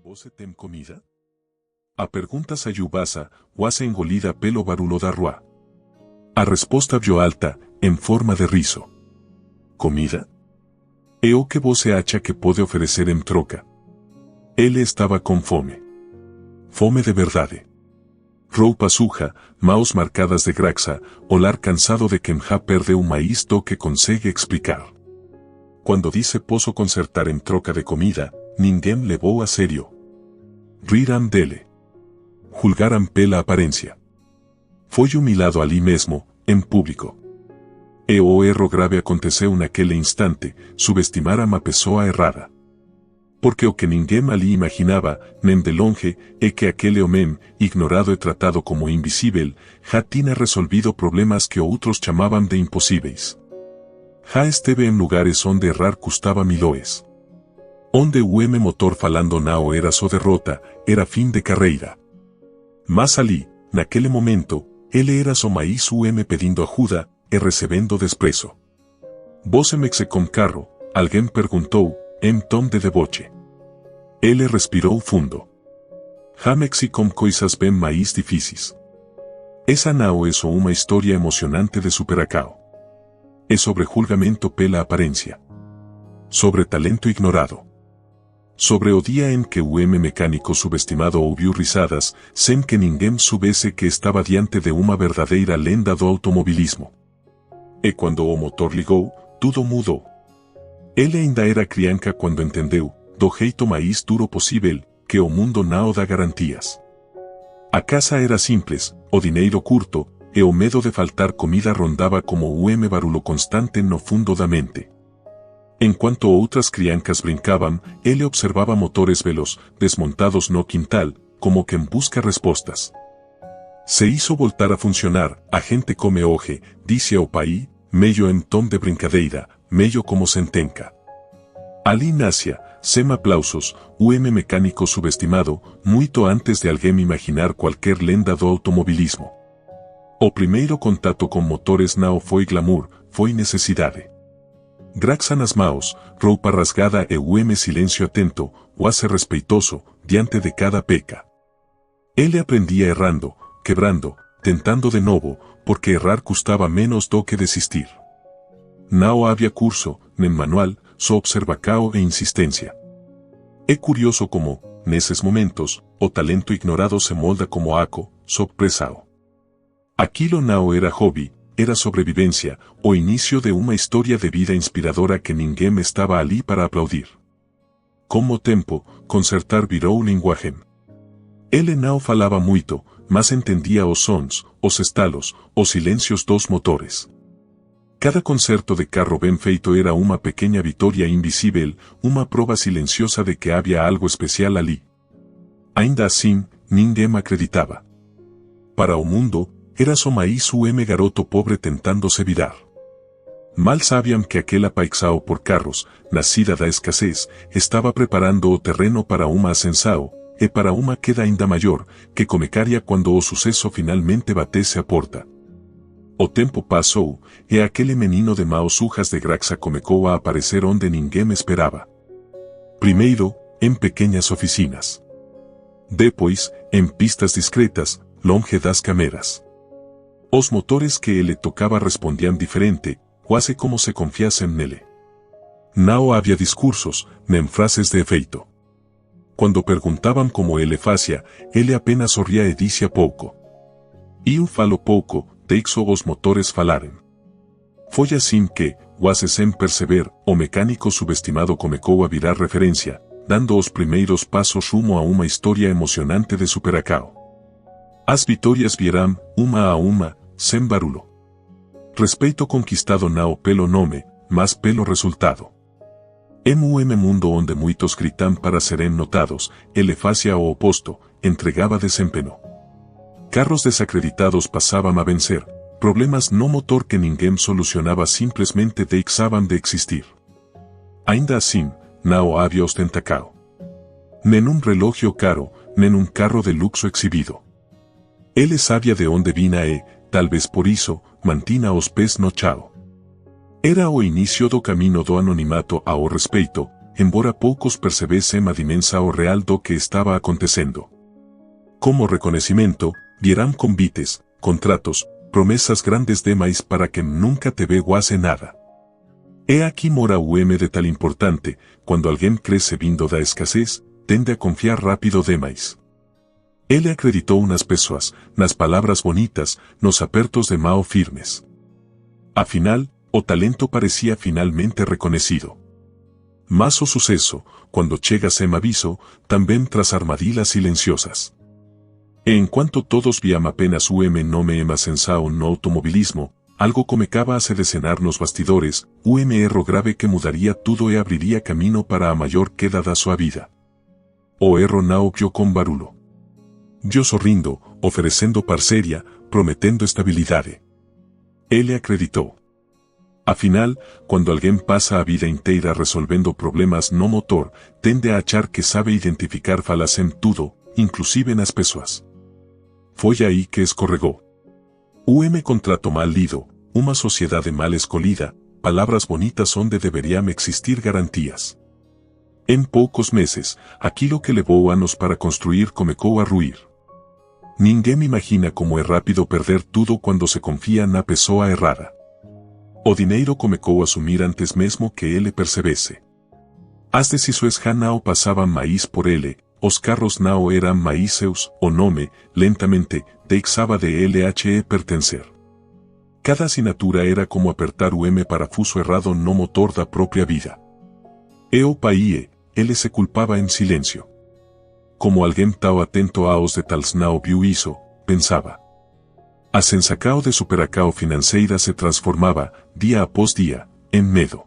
você tem comida? A pergunta saiu baixa, quase engolida pelo barulho da rua. A resposta veio alta, em forma de riso. Comida? É o que você acha que pode oferecer em troca? Ele estava com fome. Fome de verdade. Roupa suja, mãos marcadas de graxa, olhar cansado de quem já perdeu mais do que consegue explicar. Quando disse posso consertar em troca de comida, ninguém levou a sério. Riram dele. Julgaram pela aparência. Foi humilhado ali mesmo, em público. E o erro grave aconteceu naquele instante, subestimaram a pessoa errada. Porque o que ninguém ali imaginava, nem de longe, é que aquele homem, ignorado e tratado como invisível, já tinha resolvido problemas que outros chamavam de impossíveis. Já esteve em lugares onde errar custava milhões. Onde o motor falando não era só derrota, era fim de carreira. Mas ali, naquele momento, ele era só mais pedindo ajuda e recebendo desprezo. Você mexe com carro? Alguém perguntou, em tom de deboche. Ele respirou fundo. Já mexi com coisas bem mais difíceis. Essa não é só uma história emocionante de superacao. É sobre julgamento pela aparência. Sobre talento ignorado. Sobre o dia em que o mecânico subestimado ouviu risadas, sem que ninguém soubesse que estava diante de uma verdadeira lenda do automobilismo. E quando o motor ligou, tudo mudou. Ele ainda era criança quando entendeu, do jeito mais duro possível, que o mundo não dá garantias. A casa era simples, o dinheiro curto, e o medo de faltar comida rondava como o barulho constante no fundo da mente. Enquanto outras crianças brincavam, ele observava motores veloz, desmontados no quintal, como quem busca respostas. Se hizo voltar a funcionar, a gente come hoje, disse ao pai, meio em tom de brincadeira, meio como sentenca. Ali nascia, sem aplausos, o mecânico subestimado, muito antes de alguém imaginar qualquer lenda do automobilismo. O primeiro contato com motores não foi glamour, foi necessidade. Graxa nas mãos, roupa rasgada e o silêncio atento, quase respeitoso, diante de cada peca. Ele aprendia errando, quebrando, tentando de novo, porque errar custava menos do que desistir. Não havia curso, nem manual, só observação e insistência. É curioso como, nesses momentos, o talento ignorado se molda como aco, sorpresao. Aquilo não era hobby, era sobrevivência, o início de uma história de vida inspiradora que ninguém estava ali para aplaudir. Com o tempo, consertar virou linguagem. Ele não falava muito, mas entendia os sons, os estalos, os silêncios dos motores. Cada concerto de carro bem feito era uma pequena vitória invisível, uma prova silenciosa de que havia algo especial ali. Ainda assim, ninguém acreditava. Para o mundo, era só mais garoto pobre tentando se virar. Mal sabiam que aquela paixão por carros, nascida da escassez, estava preparando o terreno para uma ascensão, e para uma queda ainda maior, que começaria quando o sucesso finalmente batesse a porta. O tempo passou, e aquele menino de mãos sujas de graxa começou a aparecer onde ninguém esperava. Primeiro, em pequenas oficinas. Depois, em pistas discretas, longe das câmeras. Os motores que ele tocava respondiam diferente, quase como se confiassem nele. Não havia discursos, nem frases de efeito. Quando perguntavam como ele fazia, ele apenas sorria e dizia pouco. Eu falo pouco, deixo os motores falarem. Foi assim que, quase sem perceber, o mecânico subestimado começou a virar referência, dando os primeiros passos rumo a uma história emocionante de superacao. As vitórias vieram, uma a uma, sem barulho. Respeito conquistado não pelo nome, mas pelo resultado. Em mundo onde muitos gritam para serem notados, ele fazia o oposto, entregava desempenho. Carros desacreditados passavam a vencer, problemas no motor que ninguém solucionava simplesmente deixavam de existir. Ainda assim, não havia ostentacao. Nem um relógio caro, nem um carro de luxo exhibido. Ele sabia de onde vinha e, talvez por isso, mantinha os pés no chão. Era o início do caminho do anonimato ao respeito, embora poucos percebessem a dimensão real do que estava acontecendo. Como reconhecimento, vieram convites, contratos, promessas grandes demais para que nunca te veguase nada. É aqui mora o M de tal importante, quando alguém cresce vindo da escassez, tende a confiar rápido demais. Ele acreditou nas pessoas, nas palavras bonitas, nos apertos de mão firmes. Afinal, o talento parecía finalmente reconhecido. Mas o sucesso, quando chega sem aviso, também traz armadilhas silenciosas. E enquanto todos víam apenas o M nome em ascensão no automobilismo, algo comecaba a se desenar nos bastidores, o M erro grave que mudaria tudo e abriria caminho para a maior queda da sua vida. O erro não vio com barulho. Vio sorrindo, oferecendo parceria, prometendo estabilidade. Ele acreditou. Afinal, quando alguém passa a vida inteira resolvendo problemas no motor, tende a achar que sabe identificar falhas em tudo, inclusive nas pessoas. Foi aí que escorregou. O M contrato mal lido, uma sociedade mal escolhida, palavras bonitas onde deveriam existir garantias. Em poucos meses, aquilo que levou anos para construir comecou a ruir. Ninguém imagina como é rápido perder tudo quando se confia na pessoa errada. O dinheiro comecou a sumir antes mesmo que ele percebesse. As decisões já não passavam mais por ele, os carros não eram mais seus, o nome, lentamente, deixava de ele pertencer. Cada assinatura era como apertar o M parafuso errado no motor da própria vida. E o pai, ele se culpava em silêncio. Como alguém tão atento aos detalhes não viu isso, pensava. A sensação de superacao financeira se transformava, dia após dia, em medo.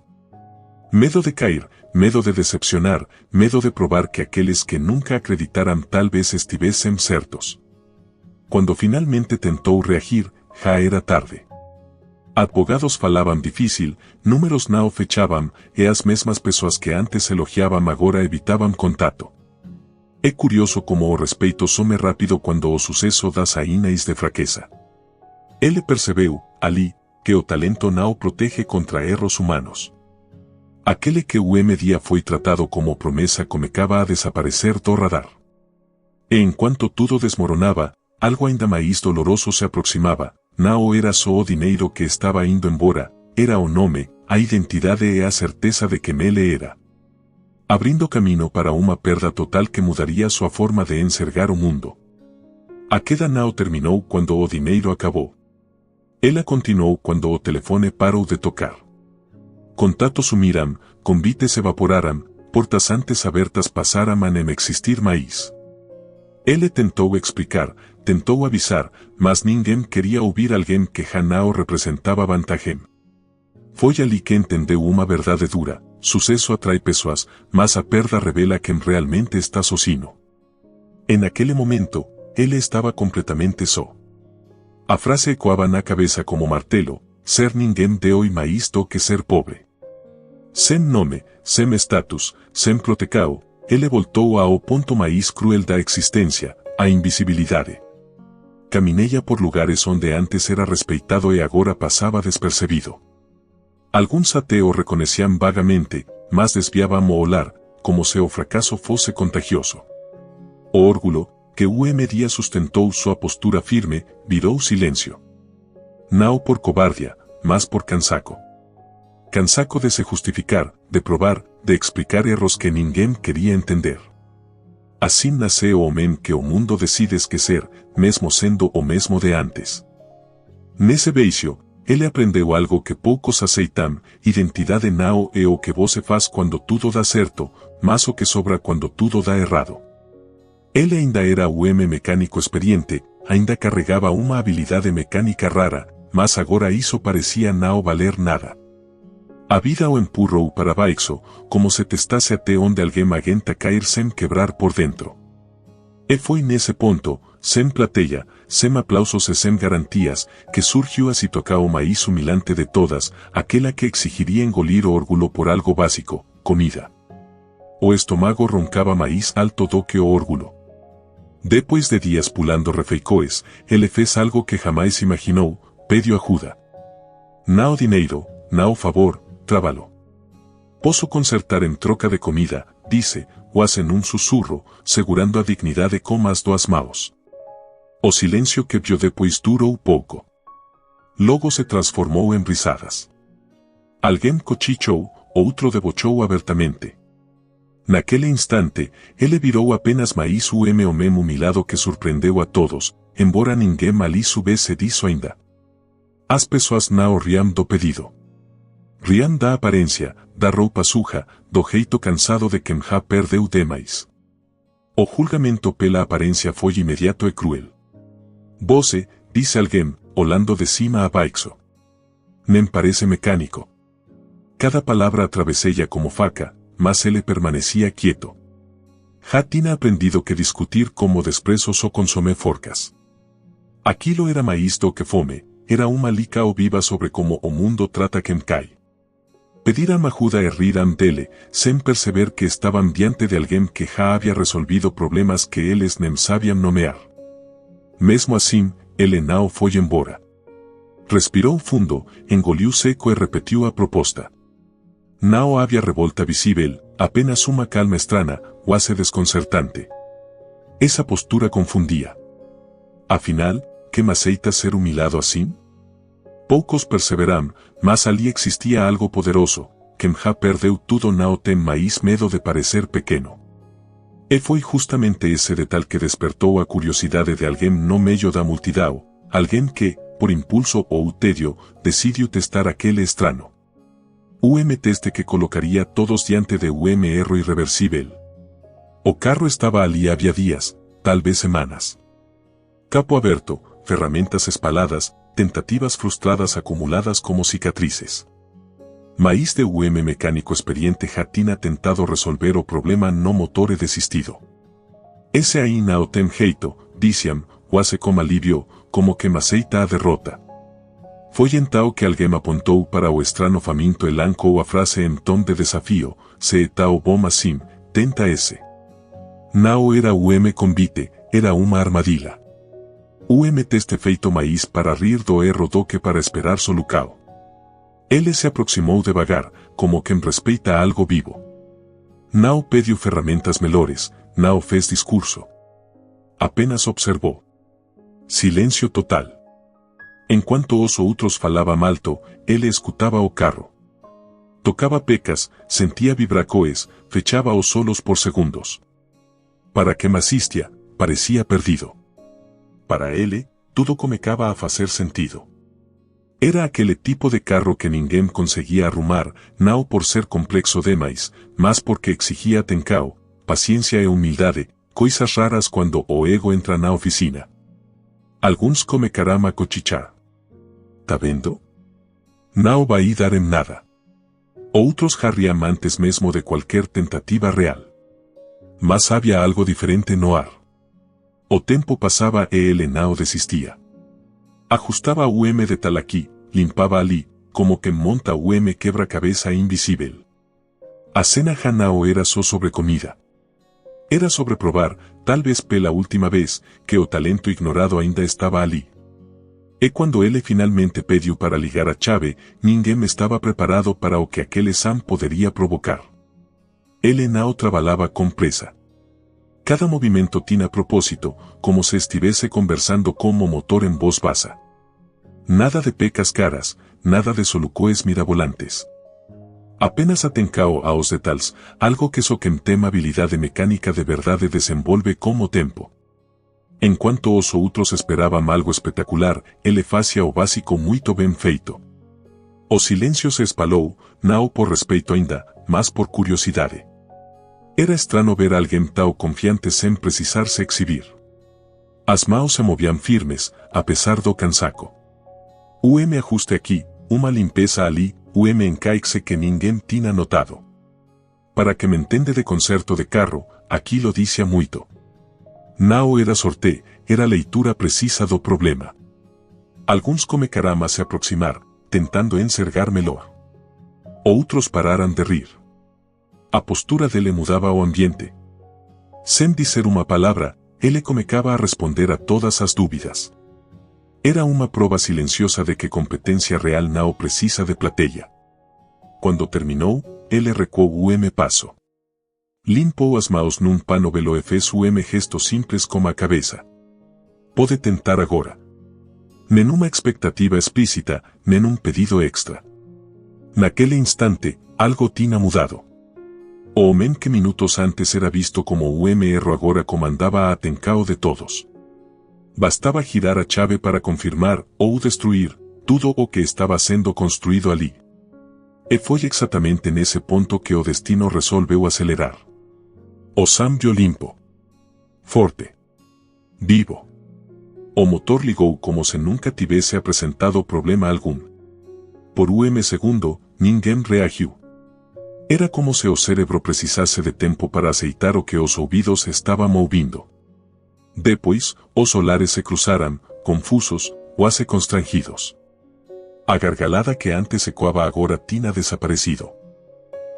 Medo de cair, medo de decepcionar, medo de provar que aqueles que nunca acreditaram talvez estivessem certos. Quando finalmente tentou reagir, já era tarde. Advogados falavam difícil, números não fechavam, e as mesmas pessoas que antes elogiavam agora evitavam contato. É curioso como o respeito some rápido quando o sucesso dá sinais de fraqueza. Ele percebeu, ali, que o talento não protege contra erros humanos. Aquele que o M dia foi tratado como promessa comecava a desaparecer do radar. E enquanto tudo desmoronava, algo ainda mais doloroso se aproximava. Não era só o dinheiro que estava indo embora, era o nome, a identidade e a certeza de quem ele era. Abrindo caminho para uma perda total que mudaria sua forma de enxergar o mundo. A queda não terminou quando o dinheiro acabou. Ela continuou quando o telefone parou de tocar. Contatos sumiram, convites evaporaram, portas antes abertas passaram a nem existir mais. Ele tentou explicar, tentou avisar, mas ninguém queria ouvir alguém que já não representava vantagem. Foi ali que entendeu uma verdade dura: sucesso atrai pessoas, mas a perda revela quem realmente está sozinho. En aquele momento, ele estava completamente só. A frase ecoava na cabeça como martelo: ser ninguém de hoje mais do que ser pobre. Sem nome, sem status, sem protecao, ele voltou ao ponto mais cruel da existência, a invisibilidade. Caminhava por lugares onde antes era respeitado e agora passava despercebido. Alguns até o reconheciam vagamente, mas desviavam o olhar, como se o fracasso fosse contagioso. O orgulho, que o M dia sustentou sua postura firme, virou silêncio. Não por cobardia, mas por cansaco. Cansaco de se justificar, de provar, de explicar erros que ninguém queria entender. Assim nasce o homem que o mundo decide esquecer, mesmo sendo o mesmo de antes. Nesse beijo, ele aprendeu algo que poucos aceitam: identidade não é o que você faz quando tudo dá certo, mas o que sobra quando tudo dá errado. Ele ainda era o M mecânico experiente, ainda carregava uma habilidade mecânica rara, mas agora isso parecia não valer nada. A vida o empurrou para baixo, como se testasse até onde alguém aguenta cair sem quebrar por dentro. E foi nesse ponto, sem plateia, sem aplausos e sem garantias, que surgiu a situação mais humilhante de todas, aquela que exigiria engolir o orgulho por algo básico: comida. O estômago roncava mais alto do que o orgulho. Depois de dias pulando refeicoes, ele fez algo que jamais imaginou: pediu ajuda. Não dinheiro, não favor, trabalho. Posso concertar en troca de comida, dice, Guas en un susurro, segurando a dignidade com as duas mãos. O silêncio que vio depois durou pouco. Logo se transformou em risadas. Alguém cochichou, outro debochou abertamente. Naquele instante, ele virou apenas mais o homem humilhado que surpreendeu a todos, embora ninguém ali soubesse disso ainda. As pessoas não riam do pedido. Riam da aparência, da roupa suja, do jeito cansado de quem já perdeu demais. O julgamento pela aparência foi imediato e cruel. Você, disse alguém, olhando de cima a baixo. Nem parece mecânico. Cada palavra atravesseia como faca, mas ele permanecia quieto. Já tinha aprendido que discutir como desprezo só consome forcas. Aquilo era mais do que fome, era uma lica ou viva sobre como o mundo trata quem cai. Pediram ajuda e riram dele, sem perceber que estavam diante de alguém que já havia resolvido problemas que eles nem sabiam nomear. Mesmo assim, ele não foi embora. Respirou fundo, engoliu seco e repetiu a proposta. Não havia revolta visível, apenas uma calma estranha, quase desconcertante. Essa postura confundia. Afinal, que me aceita ser humilhado assim? Poucos perceberão, mas ali existia algo poderoso, quem já perdeu tudo não tem mais medo de parecer pequeno. E foi justamente esse detalhe que despertou a curiosidade de alguém no meio da multidão, alguém que, por impulso ou tédio, decidiu testar aquele estranho. Teste que colocaria todos diante de erro irreversível. O carro estava ali havia dias, talvez semanas. Capo aberto, ferramentas espaladas, tentativas frustradas acumuladas como cicatrices. Mais de mecânico experiente já tinha tentado resolver o problema no motor e desistido. Esse aí não tem jeito, diziam, quase com alívio, como que me aceita a derrota. Foi então que alguém apontou para o estranho faminto e lancou a frase em tom de desafio, se está bom assim, tenta esse. Não era convite, era uma armadilha. Teste feito mais para rir do erro do que para esperar solucao. Ele se aproximou devagar, como quem respeita algo vivo. Não pediu ferramentas melhores, não fez discurso. Apenas observou. Silêncio total. Enquanto os outros falavam alto, ele escutava o carro. Tocava pecas, sentia vibracoes, fechava os olhos por segundos. Para quem assistia, parecia perdido. Para ele, tudo começava a fazer sentido. Era aquele tipo de carro que ninguém conseguia arrumar, não por ser complexo demais, mas porque exigia atenção, paciência e humildade, coisas raras quando o ego entra na oficina. Alguns começaram a cochichar. Tá vendo? Não vai dar em nada. Outros jarriam antes mesmo de qualquer tentativa real. Mas havia algo diferente no ar. O tempo passava e ele não desistia. Ajustava o de aqui, limpava ali, como quem monta o quebra-cabeça invisível. A cena já não era só sobre comida. Era sobre provar, talvez pela última vez, que o talento ignorado ainda estava ali. E quando ele finalmente pediu para ligar a chave, ninguém estava preparado para o que aquele Sam poderia provocar. Ele não trabalhava com pressa. Cada movimento tinha propósito, como se estivesse conversando como motor em voz baixa. Nada de pecas caras, nada de solucoes mirabolantes. Apenas atenção aos detalhes, algo que só quem tem habilidade mecânica de verdade desenvolve como tempo. Enquanto os outros esperavam algo espetacular, ele fazia o básico muito bem feito. O silêncio se espalhou, não por respeito ainda, mas por curiosidade. Era estranho ver alguém tão confiante sem precisar se exibir. As mãos se moviam firmes, a pesar do cansaco. Ajuste aqui, uma limpeza ali, encaixe que ninguém tinha notado. Para que me entende de concerto de carro, aquilo dizia muito. Não era sorte, era leitura precisa do problema. Alguns começaram a se aproximar, tentando enxergar melhor. Outros pararam de rir. A postura dele mudava o ambiente. Sem dizer uma palavra, ele começava a responder a todas as dúvidas. Era uma prova silenciosa de que competência real não precisa de plateia. Quando terminou, L recuo paso. Limpo as maos nun pano velo efes gestos simples como a cabeza. Pode tentar agora. Nenuma expectativa explícita, nenum pedido extra. Naquele instante, algo tinha mudado. O homem que minutos antes era visto como erro agora comandaba a atencao de todos. Bastaba girar a chave para confirmar ou destruir tudo o que estaba sendo construído ali. E foi exatamente nesse ponto que o destino resolveu acelerar. O cambio limpo. Forte. Vivo. O motor ligou como se nunca tivesse apresentado problema algum. Por segundo, ninguém reagiu. Era como se o cérebro precisasse de tempo para aceitar o que os ouvidos estavam ouvindo. Depois, os olares se cruzaram, confusos, quase constrangidos. A gargalada que antes ecoava agora tinha desaparecido.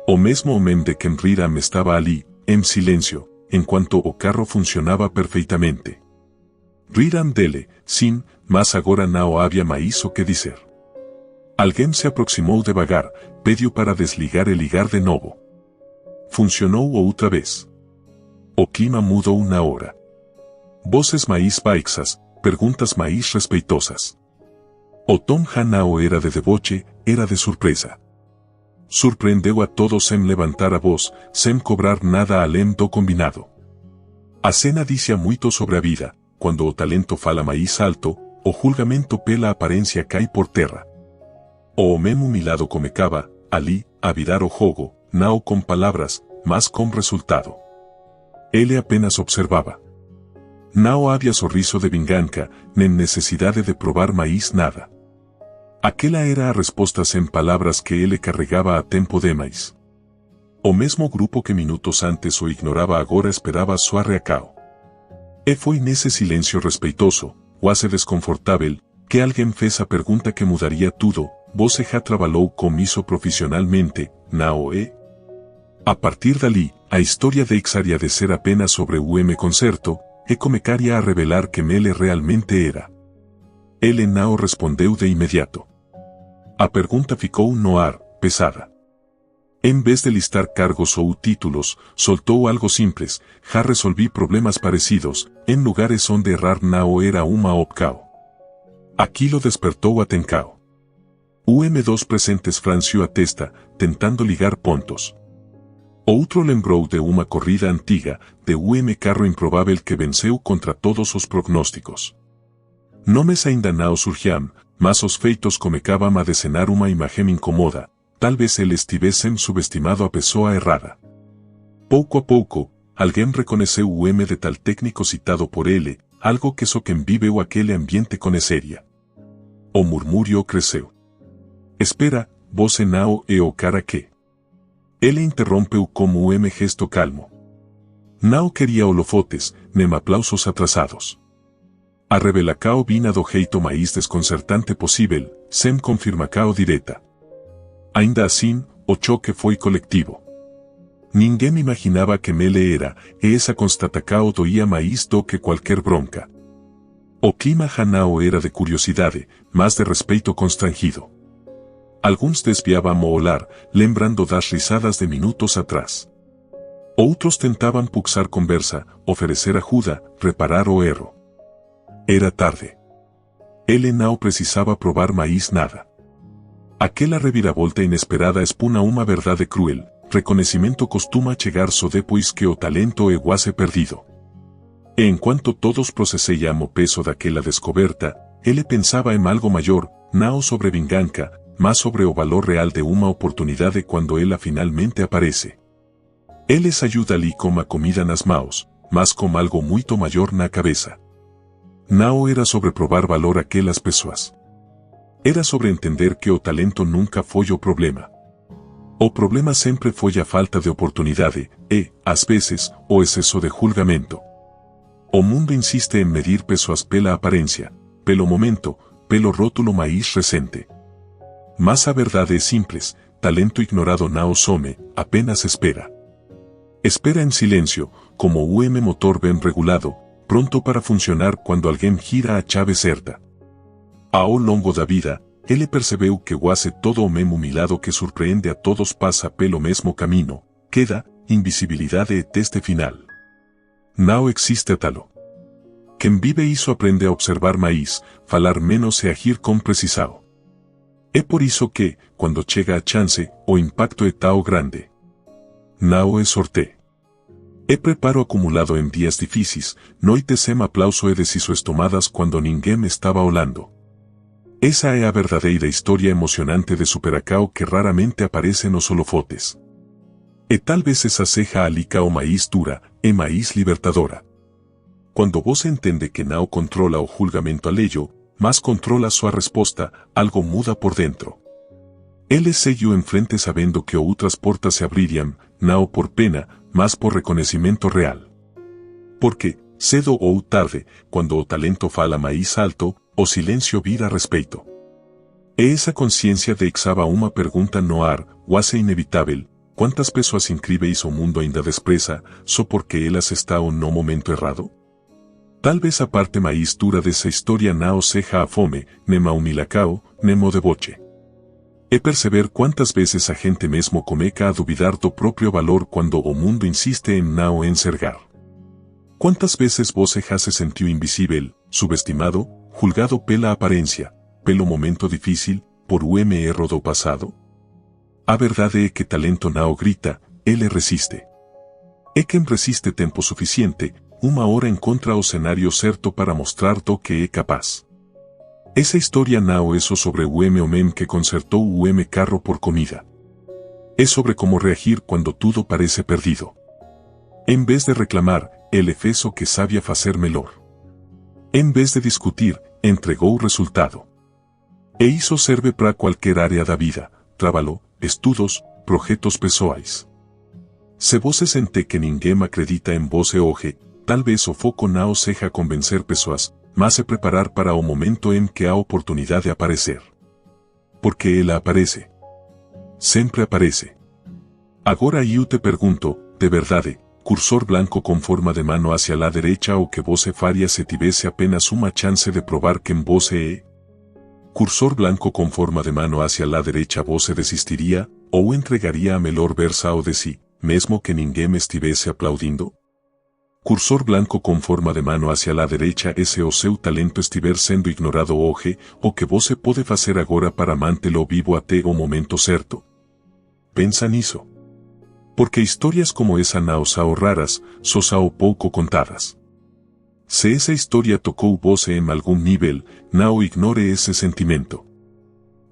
O mesmo homem de quem riram estava ali, em silêncio, enquanto o carro funcionava perfeitamente. Riram dele, sim, mas agora não havia mais o que dizer. Alguém se aproximou devagar, pediu para desligar e ligar de novo. Funcionou outra vez. O clima mudou na hora. Voces mais baixas, perguntas mais respeitosas. O tom já não era de deboche, era de surpresa. Surpreendeu a todos sem levantar a voz, sem cobrar nada além do combinado. A cena dizia muito sobre a vida. Quando o talento fala mais alto, o julgamento pela aparência cai por terra. O homem humilhado comecava, ali, a virar o jogo, não com palavras, mas com resultado. Ele apenas observava. Não havia sorriso de vingança, nem necessidade de provar mais nada. Aquela era a resposta sem palavras que ele carregava a tempo demais. O mesmo grupo que minutos antes o ignorava agora esperava sua reação. E foi nesse silêncio respeitoso, quase desconfortável, que alguém fez a pergunta que mudaria tudo. Você já trabalhou com isso profissionalmente, não é? A partir dali, a história deixaria de ser apenas sobre o concerto, e começaria a revelar quem ele realmente era. Ele não respondeu de imediato. A pergunta ficou no ar, pesada. Em vez de listar cargos ou títulos, soltou algo simples: já resolvi problemas parecidos, em lugares onde errar não era uma opção. Aquilo despertou atenção. O dos presentes franziu a testa, tentando ligar pontos. Outro lembrou de uma corrida antiga, de carro improvável que venceu contra todos os prognósticos. Nomes ainda não surgiam, mas os feitos começavam a desenhar uma imagem incômoda. Talvez eles tivessem subestimado a pessoa errada. Pouco a pouco, alguém reconheceu o de tal técnico citado por ele, algo que só quem viveu aquele ambiente conheceria. O murmúrio cresceu. Espera, você não é o cara que... Ele interrompeu como gesto calmo. Não queria holofotes, nem aplausos atrasados. A revelação vinha do jeito mais desconcertante possível, sem confirmação direta. Ainda assim, o choque foi coletivo. Ninguém imaginava que ele era, e essa constatação doía mais do que qualquer bronca. O clima já não era de curiosidade, mas de respeito constrangido. Alguns desviavam o olhar, lembrando das risadas de minutos atrás. Outros tentavam puxar conversa, oferecer ajuda, reparar o erro. Era tarde. Ele não precisava provar mais nada. Aquela reviravolta inesperada expuna uma verdade cruel: reconhecimento costuma chegar só depois que o talento é quase perdido. E enquanto todos processavam o peso daquela descoberta, ele pensava em algo maior, não sobre vingança, mas sobre o valor real de uma oportunidade quando ela finalmente aparece. Ele saiu dali com a comida nas mãos, mas com algo muito maior na cabeça. Não era sobre provar valor àquelas pessoas. Era sobre entender que o talento nunca foi o problema. O problema sempre foi a falta de oportunidade e, às vezes, o excesso de julgamento. O mundo insiste em medir pessoas pela aparência, pelo momento, pelo rótulo mais recente. Mas a verdade é simples: talento ignorado não some, apenas espera. Espera em silêncio, como o motor bem regulado, pronto para funcionar quando alguém gira a chave certa. Ao longo da vida, ele percebeu que o hace todo o mesmo milado que surpreende a todos passa pelo mesmo camino, queda, invisibilidade e teste final. Não existe atalo. Quem vive isso aprende a observar mais, falar menos e agir com precisão. É por isso que, quando chega a chance, o impacto é tão grande. Não é sorte. É preparo acumulado em dias difíceis, noites sem aplauso e decisões tomadas quando ninguém estava olhando. Essa é a verdadeira história emocionante de Superacao que raramente aparece nos holofotes. E talvez essa seja a lica o mais dura, e mais libertadora. Quando você entende que não controla o julgamento alheio, mas controla sua resposta, algo muda por dentro. Ele seguiu em frente sabendo que outras portas se abririam, não por pena, mas por reconhecimento real. Porque, cedo ou tarde, quando o talento fala mais alto, o silêncio vira respeito. E essa consciência deixava uma pergunta no ar, quase inevitável: quantas pessoas incríveis o mundo ainda despreza, só porque elas estão no momento errado? Talvez a parte mais dura dessa história não seja a fome, nem a humilacao, nem o deboche. É perceber quantas vezes a gente mesmo começa a duvidar do próprio valor quando o mundo insiste em não enxergar. Quantas vezes você já se sentiu invisível, subestimado, julgado pela aparência, pelo momento difícil, por um erro do passado? A verdade é que talento não grita, ele resiste. É quem resiste tempo suficiente, uma hora encontra o cenário certo para mostrar do que é capaz. Essa história não é só sobre o homem que consertou o carro por comida. É sobre como reagir quando tudo parece perdido. Em vez de reclamar, ele fez o que sabia fazer melhor. Em vez de discutir, entregou o resultado. E isso serve para qualquer área da vida: trabalho, estudos, projetos pessoais. Se você sente que ninguém acredita em você hoje, talvez o foco não seja convencer pessoas, mas se preparar para o momento em que a oportunidade aparecer. Porque ela aparece. Sempre aparece. Agora eu te pergunto, de verdade, cursor blanco com forma de mano hacia la derecha o que você faria se tivesse apenas uma chance de provar quem você é? Cursor blanco com forma de mano hacia la derecha você desistiria, ou entregaria a melhor versão de si, mesmo que ninguém estivesse aplaudindo? Cursor blanco com forma de mano hacia la derecha e se o seu talento estiver sendo ignorado hoje, o que você pode fazer agora para mantê-lo vivo até o momento certo? Pensa nisso. Porque histórias como essa não são raras, só são pouco contadas. Se essa história tocou você em algum nível, não ignore esse sentimento.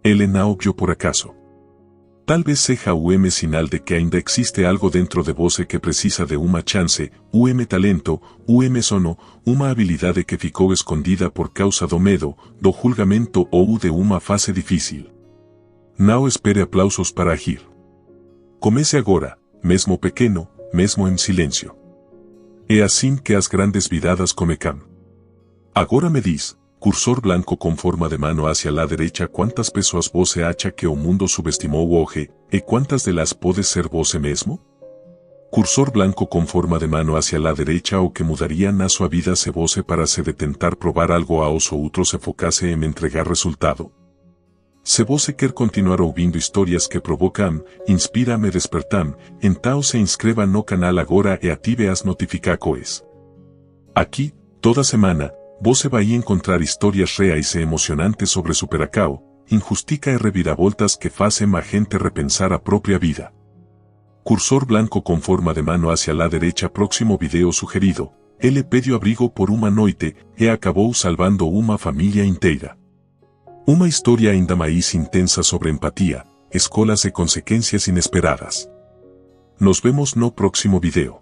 Ele não viu por acaso. Talvez seja o sinal de que ainda existe algo dentro de você que precisa de uma chance, talento, sono, uma habilidade que ficou escondida por causa do medo, do julgamento ou de uma fase difícil. Não espere aplausos para agir. Comece agora, mesmo pequeno, mesmo em silêncio. É assim que as grandes viradas começam. Agora me diz, cursor blanco com forma de mano hacia la derecha, quantas pessoas você acha que o mundo subestimou hoje, e quantas delas pode ser você mesmo? Cursor blanco com forma de mano hacia la derecha, o que mudaria na sua vida se você parasse de tentar provar algo aos outros e focasse em entregar resultado? Se você quer continuar ouvindo histórias que provocam, inspiram e despertam, então se inscreva no canal agora e ative as notificações. Aqui, toda semana, você vai encontrar histórias reais e emocionantes sobre Superacao, injustiça e reviravoltas que fazem a gente repensar a própria vida. Cursor blanco com forma de mano hacia la derecha. Próximo video sugerido. Ele pediu abrigo por uma noite e acabou salvando uma família inteira. Uma história ainda mais intensa sobre empatia, escolas e consequências inesperadas. Nos vemos no próximo video.